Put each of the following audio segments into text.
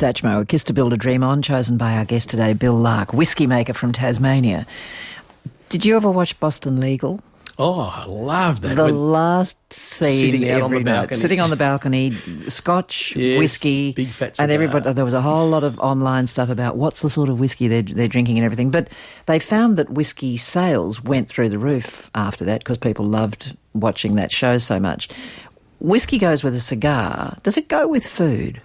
Satchmo, A Kiss to Build a Dream On, chosen by our guest today, Bill Lark, whisky maker from Tasmania. Did you ever watch Boston Legal? Oh, I love that. The last scene sitting out on the every night, balcony. sitting on the balcony, scotch, Yes, whiskey, big fat and cigar. everybody. There was a whole lot of online stuff about what's the sort of whiskey they're drinking and everything. But they found that whiskey sales went through the roof after that because people loved watching that show so much. Whiskey goes with a cigar. Does it go with food?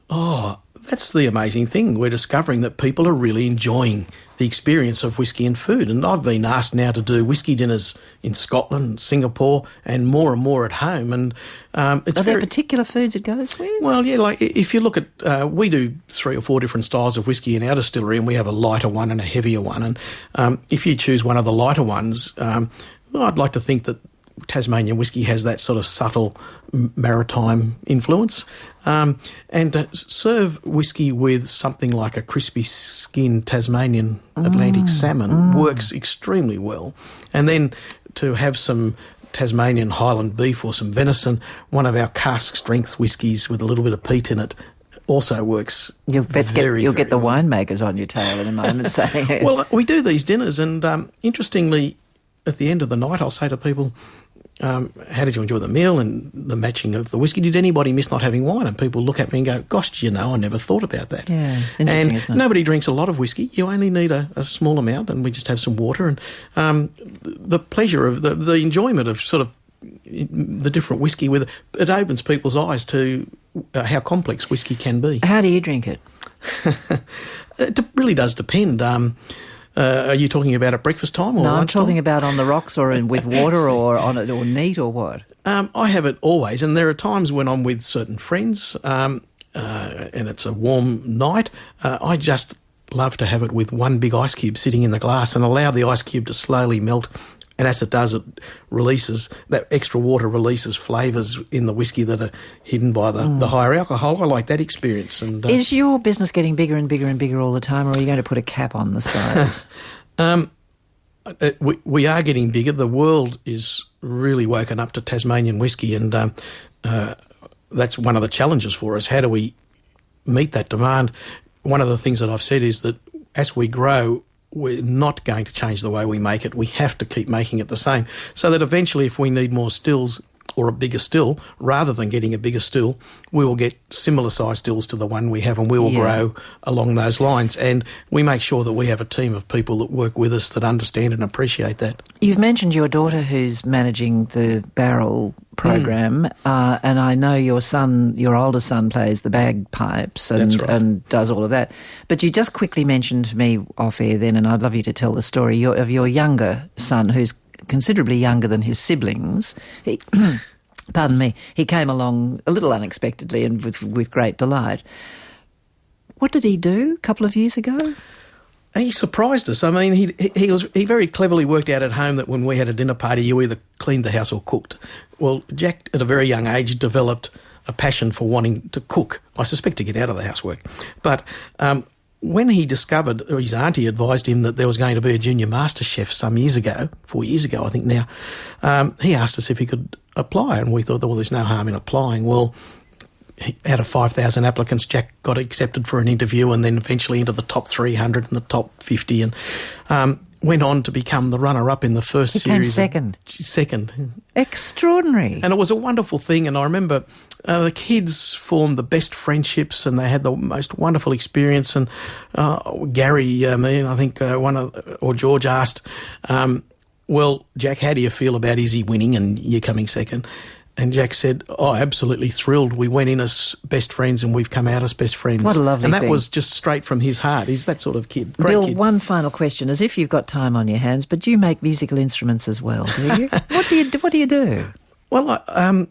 Oh, that's the amazing thing. We're discovering that people are really enjoying the experience of whiskey and food. And I've been asked now to do whiskey dinners in Scotland, Singapore, and more at home. And it's Are there particular foods it goes with? Well, yeah, like if you look at, we do 3 or 4 different styles of whiskey in our distillery, and we have a lighter one and a heavier one. And if you choose one of the lighter ones, I'd like to think that Tasmanian whiskey has that sort of subtle maritime influence. And to serve whiskey with something like a crispy skinned Tasmanian Atlantic salmon works extremely well. And then to have some Tasmanian Highland beef or some venison, one of our cask strength whiskies with a little bit of peat in it also works You'll get the well. winemakers on your tail in a moment saying... Well, we do these dinners and interestingly, at the end of the night, I'll say to people, how did you enjoy the meal and the matching of the whiskey? Did anybody miss not having wine? And people look at me and go, gosh, I never thought about that. Yeah, interesting, isn't it? Nobody drinks a lot of whiskey. You only need a small amount, and we just have some water. And the pleasure of the enjoyment of sort of the different whiskey, it opens people's eyes to how complex whiskey can be. How do you drink it? It really does depend. Are you talking about at breakfast time or No, I'm lunchtime? talking about on the rocks or with water or on it or neat or what? I have it always, and there are times when I'm with certain friends and it's a warm night. I just love to have it with one big ice cube sitting in the glass and allow the ice cube to slowly melt. And as it does, it releases, that extra water releases flavours in the whiskey that are hidden by the higher alcohol. I like that experience. And Is your business getting bigger and bigger and bigger all the time, or are you going to put a cap on the size? we are getting bigger. The world is really woken up to Tasmanian whiskey, and that's one of the challenges for us. How do we meet that demand? One of the things that I've said is that as we grow, we're not going to change the way we make it. We have to keep making it the same, so that eventually if we need more stills or a bigger still, rather than getting a bigger still, we will get similar size stills to the one we have, and we will grow along those lines. And we make sure that we have a team of people that work with us that understand and appreciate that. You've mentioned your daughter who's managing the barrel program, and I know your older son plays the bagpipes and, That's right. and does all of that. But you just quickly mentioned to me off air then, and I'd love you to tell the story of your younger son, who's considerably younger than his siblings. He, pardon me, he came along a little unexpectedly and with great delight. What did he do a couple of years ago? He surprised us. I mean, he very cleverly worked out at home that when we had a dinner party, you either cleaned the house or cooked. Well, Jack, at a very young age, developed a passion for wanting to cook, I suspect to get out of the housework. But when he discovered, or his auntie advised him that there was going to be a junior master chef some years ago, 4 years ago I think now, he asked us if he could apply, and we thought, well, there's no harm in applying. Well, out of 5,000 applicants, Jack got accepted for an interview and then eventually into the top 300 and the top 50, and went on to become the runner-up in the first series. Second. Extraordinary. And it was a wonderful thing, and I remember the kids formed the best friendships and they had the most wonderful experience. And Gary, I think George asked, well, Jack, how do you feel about Izzy winning and you coming second? And Jack said, oh, absolutely thrilled. We went in as best friends and we've come out as best friends. What a lovely thing. And that thing. was just straight from his heart. He's that sort of kid. Great Bill, kid. one final question, as if you've got time on your hands, but you make musical instruments as well, do you? What do you do? Well,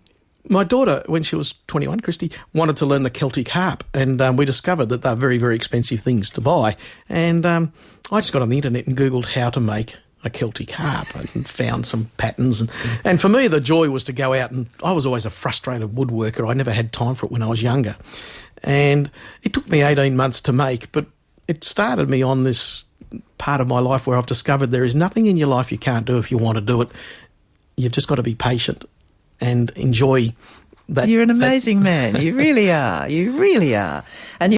my daughter, when she was 21, Christy, wanted to learn the Keltic harp, and we discovered that they're very, very expensive things to buy. And I just got on the internet and Googled how to make a Keltic harp and found some patterns. And for me, the joy was to go out, and I was always a frustrated woodworker. I never had time for it when I was younger. And it took me 18 months to make, but it started me on this part of my life where I've discovered there is nothing in your life you can't do if you want to do it. You've just got to be patient and enjoy that. You're an amazing man. You really are. You really are. And